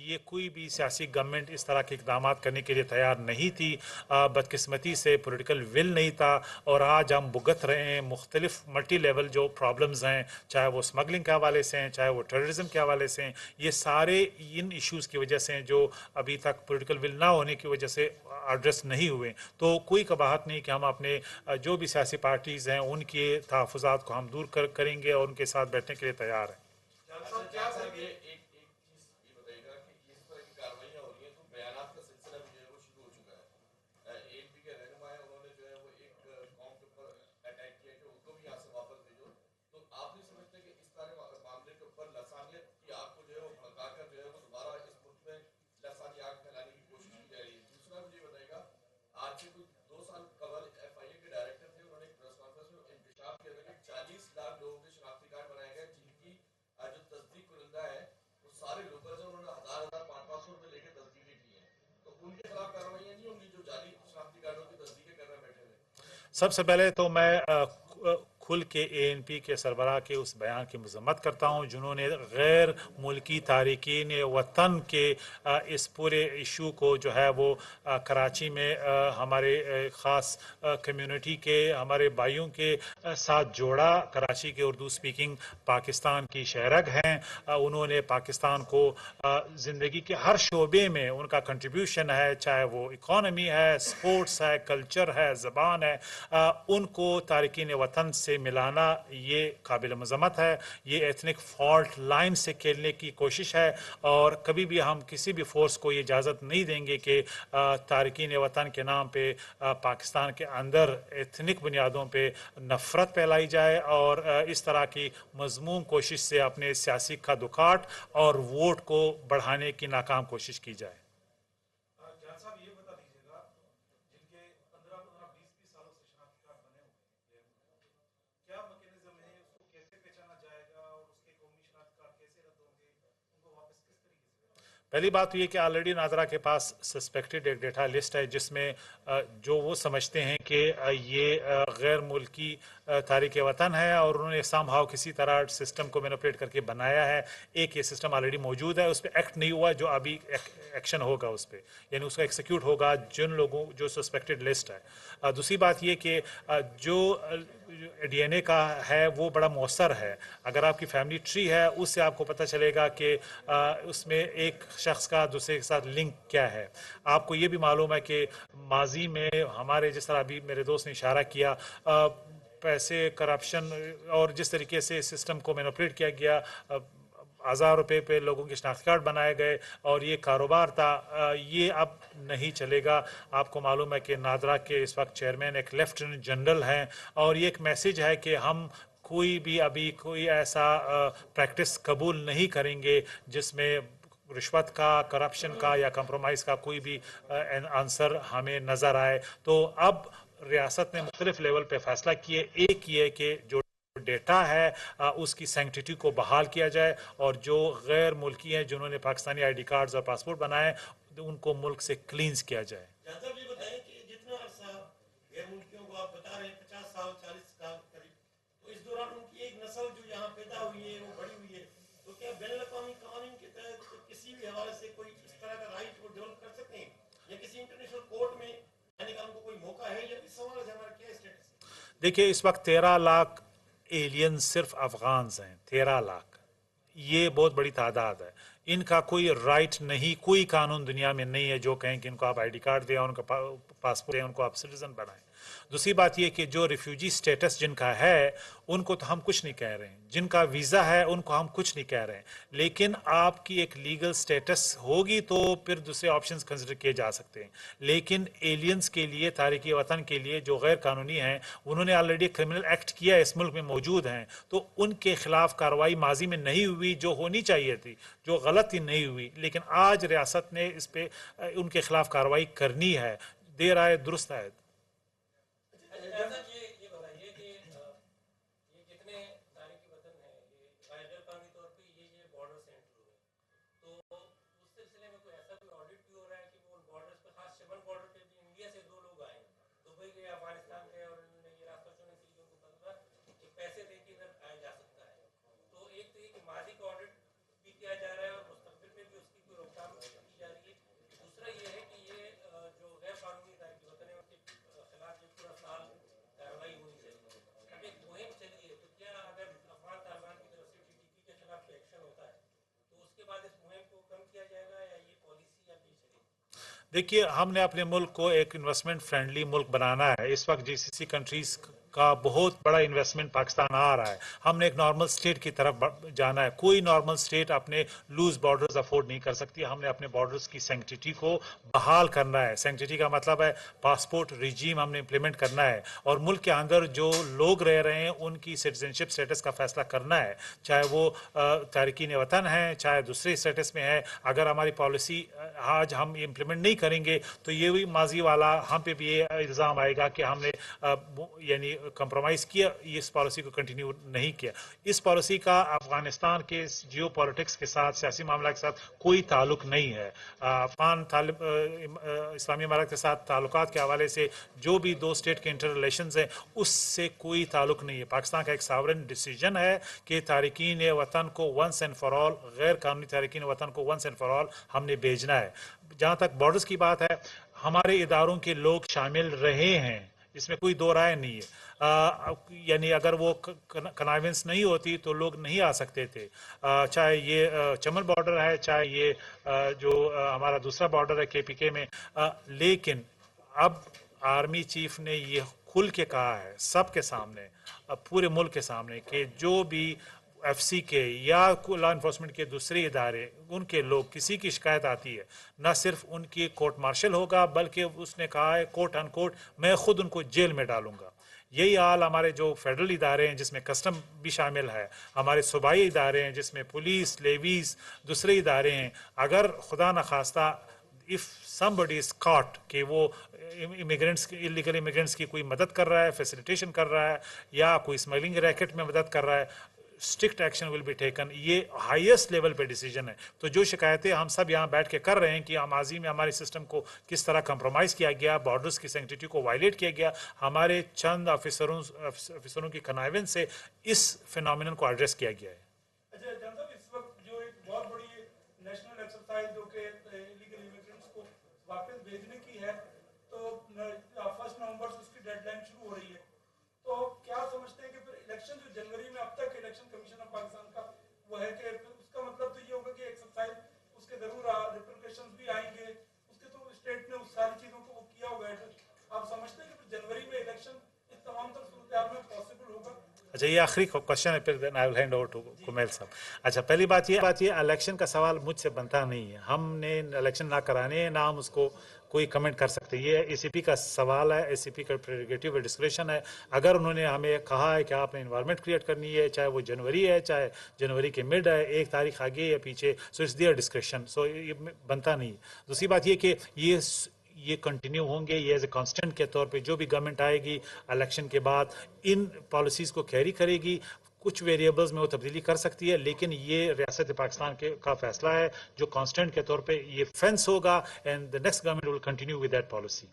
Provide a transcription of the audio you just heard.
یہ کوئی بھی سیاسی گورنمنٹ اس طرح کے اقدامات کرنے کے لیے تیار نہیں تھی. بدقسمتی سے پولیٹیکل ول نہیں تھا, اور آج ہم بھگت رہے ہیں مختلف ملٹی لیول جو پرابلمز ہیں, چاہے وہ اسمگلنگ کے حوالے سے ہیں, چاہے وہ ٹیررزم کے حوالے سے ہیں. یہ سارے ان ایشوز کی وجہ سے ہیں جو ابھی تک پولیٹیکل ول نہ ہونے کی وجہ سے ایڈریس نہیں ہوئے. تو کوئی قباحت نہیں کہ ہم اپنے جو بھی سیاسی پارٹیز ہیں ان کے تحفظات کو ہم دور کریں گے اور ان کے ساتھ بیٹھنے کے لیے تیار ہیں. سب سے پہلے تو میں کھل کے اے این پی کے سربراہ کے اس بیان کی مذمت کرتا ہوں جنہوں نے غیر ملکی تارکین وطن کے اس پورے ایشو کو جو ہے وہ کراچی میں ہمارے خاص کمیونٹی کے ہمارے بھائیوں کے ساتھ جوڑا. کراچی کے اردو سپیکنگ پاکستان کی شہرگ ہیں, انہوں نے پاکستان کو زندگی کے ہر شعبے میں ان کا کنٹریبیوشن ہے, چاہے وہ اکانومی ہے, سپورٹس ہے, کلچر ہے, زبان ہے, ان کو تارکین وطن سے ملانا یہ قابل مذمت ہے. یہ ایتھنک فالٹ لائن سے کھیلنے کی کوشش ہے, اور کبھی بھی ہم کسی بھی فورس کو یہ اجازت نہیں دیں گے کہ تارکین وطن کے نام پہ پاکستان کے اندر ایتھنک بنیادوں پہ نفرت پھیلائی جائے اور اس طرح کی مذموم کوشش سے اپنے سیاسی خدوخات اور ووٹ کو بڑھانے کی ناکام کوشش کی جائے. پہلی بات تو یہ کہ آلریڈی ناظرہ کے پاس سسپیکٹڈ ایک ڈیٹا لسٹ ہے جس میں جو وہ سمجھتے ہیں کہ یہ غیر ملکی تارک وطن ہے اور انہوں نے سام ہاؤ کسی طرح سسٹم کو مینوپولیٹ کر کے بنایا ہے. ایک یہ سسٹم آلریڈی موجود ہے, اس پہ ایکٹ نہیں ہوا, جو ابھی ایکشن ہوگا اس پہ, یعنی اس کا ایکسیکیوٹ ہوگا جن لوگوں جو سسپیکٹڈ لسٹ ہے. دوسری بات یہ کہ جو ڈی این اے کا ہے وہ بڑا مؤثر ہے. اگر آپ کی فیملی ٹری ہے اس سے آپ کو پتہ چلے گا کہ اس میں ایک شخص کا دوسرے کے ساتھ لنک کیا ہے. آپ کو یہ بھی معلوم ہے کہ ماضی میں ہمارے جس طرح ابھی میرے دوست نے اشارہ کیا, پیسے کرپشن اور جس طریقے سے سسٹم کو مینوپولیٹ کیا گیا, ہزار روپے پہ لوگوں کے شناختی کارڈ بنائے گئے اور یہ کاروبار تھا, یہ اب نہیں چلے گا. آپ کو معلوم ہے کہ ناظرہ کے اس وقت چیئرمین ایک لیفٹیننٹ جنرل ہیں, اور یہ ایک میسیج ہے کہ ہم کوئی بھی ابھی کوئی ایسا پریکٹس قبول نہیں کریں گے جس میں رشوت کا, کرپشن کا یا کمپرومائز کا کوئی بھی آنسر ہمیں نظر آئے. تو اب ریاست نے مختلف لیول پہ فیصلہ کیے. ایک یہ کہ جو ڈیٹا ہے اس کی سینکٹیٹی کو بحال کیا جائے, اور جو غیر ملکی ہیں جنہوں نے پاکستانی آئی ڈی کارڈز اور پاسپورٹ بنائے ان کو ملک سے کلینز کیا جائے. دیکھیے اس وقت 13 لاکھ ایلین صرف افغانز ہیں, 13 لاکھ, یہ بہت بڑی تعداد ہے. ان کا کوئی رائٹ نہیں, کوئی قانون دنیا میں نہیں ہے جو کہیں کہ ان کو آپ آئی ڈی کارڈ دیں, ان کا پاسپورٹ دیں, ان کو آپ سٹیزن بنائیں. دوسری بات یہ کہ جو ریفیوجی سٹیٹس جن کا ہے ان کو تو ہم کچھ نہیں کہہ رہے ہیں, جن کا ویزا ہے ان کو ہم کچھ نہیں کہہ رہے ہیں, لیکن آپ کی ایک لیگل سٹیٹس ہوگی تو پھر دوسرے آپشنز کنسیڈر کیے جا سکتے ہیں. لیکن ایلینز کے لیے, تارکین وطن کے لیے جو غیر قانونی ہیں, انہوں نے آلریڈی کرمنل ایکٹ کیا ہے, اس ملک میں موجود ہیں, تو ان کے خلاف کارروائی ماضی میں نہیں ہوئی جو ہونی چاہیے تھی, جو غلط ہی نہیں ہوئی. لیکن آج ریاست نے اس پہ ان کے خلاف کارروائی کرنی ہے, دیر آئے درست آئے. देखिए, हमने अपने मुल्क को एक इन्वेस्टमेंट फ्रेंडली मुल्क बनाना है। इस वक्त जीसीसी कंट्रीज का बहुत बड़ा इन्वेस्टमेंट पाकिस्तान आ रहा है। हमने एक नॉर्मल स्टेट की तरफ जाना है। कोई नॉर्मल स्टेट अपने लूज बॉर्डर्स अफोर्ड नहीं कर सकती। हमने अपने बॉर्डर्स की सैंक्टिटी को बहाल करना है। सैंक्टिटी का मतलब है पासपोर्ट रिजीम हमने इम्प्लीमेंट करना है, और मुल्क के अंदर जो लोग रह रहे हैं उनकी सिटीजनशिप स्टेटस का फैसला करना है, चाहे वो तारकीन वतन है, चाहे दूसरे स्टेटस में है। अगर हमारी पॉलिसी आज हम इम्प्लीमेंट नहीं करेंगे तो ये भी माजी वाला हम पे भी ये इल्ज़ाम आएगा कि हमने यानी कंप्रोमाइज़ किया, इस पॉलिसी को कंटिन्यू नहीं किया। इस पॉलिसी का अफगानिस्तान के जियो पॉलिटिक्स के साथ, सियासी मामला के साथ कोई ताल्लुक नहीं है। अफगान इस्लामी इमारत के साथ ताल्लुकात के हवाले से जो भी दो स्टेट के इंटर रिलेशंस हैं उससे कोई ताल्लुक नहीं है। पाकिस्तान का एक सॉवरेन डिसीजन है कि तारकीन वतन को वंस एंड फॉर ऑल, गैर कानूनी तारकीन वतन को वंस एंड फॉर ऑल हमने भेजना है। जहाँ तक बॉर्डर्स की बात है, हमारे इदारों के लोग शामिल रहे हैं, इसमें कोई दो राय नहीं है। यानी अगर वो कन्वेंस नहीं होती तो लोग नहीं आ सकते थे। चाहे ये चमन बॉर्डर है, चाहे ये जो हमारा दूसरा बॉर्डर है केपीके में। लेकिन अब आर्मी चीफ ने ये खुल के कहा है सबके सामने, पूरे मुल्क के सामने, कि जो भी एफसी के या लॉ इन्फोर्समेंट के दूसरे इदारे, उनके लोग किसी की शिकायत आती है, न सिर्फ उनकी कोर्ट मार्शल होगा, बल्कि उसने कहा है कोर्ट अनकोर्ट मैं खुद उनको जेल में डालूंगा। यही हाल हमारे जो फेडरल इदारे हैं जिसमें कस्टम भी शामिल है, हमारे सूबाई इदारे हैं जिसमें पुलिस, लेवीज, दूसरे इदारे हैं। अगर खुदा न खास्ता इफ़ somebody is caught कि वो इमिग्रेंट्स, इलीगल इमिग्रेंट्स की कोई मदद कर रहा है, फैसिलिटेशन कर रहा है, या कोई स्मगलिंग रैकेट में मदद कर रहा है, strict action will be taken. ये हाईएस्ट लेवल पे डिसीजन है। तो जो शिकायतें हम सब यहाँ बैठ के कर रहे हैं कि माजी में हमारे सिस्टम को किस तरह कंप्रोमाइज़ किया गया, बॉर्डर्स की सैंक्टिटी को वायलेट किया गया, हमारे चंद ऑफिसरों की कनाइवेंस से इस फिनोमिनन को एड्रेस किया गया है। इस वक्त जो एक बहुत बड़ी नेशनल एक्सरसाइज जो कि इलीगल इमिग्रेंट्स को वापस भेजने की है, तो 1 नवंबर से उसकी डेडलाइन शुरू हो रही है। तो क्या समझते हैं कि फिर इलेक्शन जो जनवरी में अब तक इलेक्शन कमीशन ऑफ पाकिस्तान का वो है कि उसका मतलब तो ये होगा कि एक्सरसाइज उसके जरूर रिप्रिकॉशंस भी आएंगे, उसके तो स्टेट ने उस सारी चीजों को वो किया हुआ है। आप समझते हैं कि फिर जनवरी में इलेक्शन इस तमाम तर सूरत में पॉसिबल होगा? अच्छा, ये आखिरी क्वेश्चन है, फिर then I will hand over to Kumail साहब। अच्छा, पहली बात ये इलेक्शन का सवाल मुझसे बनता नहीं है। हमने इलेक्शन ना कराने हैं, ना हम उसको कोई कमेंट कर सकते। ये एसीपी का सवाल है, एसीपी का प्रेरोगेटिव डिस्क्रिप्शन है। अगर उन्होंने हमें कहा है कि आपने इन्वायरमेंट क्रिएट करनी है, चाहे वो जनवरी है, चाहे जनवरी के मिड है, 1 तारीख आगे या पीछे, सो इट्स देयर डिस्क्रिप्शन, सो ये बनता नहीं। दूसरी बात ये कि ये कंटिन्यू होंगे, ये एज ए कांस्टेंट के तौर पे जो भी गवर्नमेंट आएगी इलेक्शन के बाद इन पॉलिसीज़ को कैरी करेगी। कुछ वेरिएबल्स में वो तब्दीली कर सकती है, लेकिन ये रियासत पाकिस्तान का फैसला है जो कांस्टेंट के तौर पे ये फेंस होगा, and the next government will continue with that policy.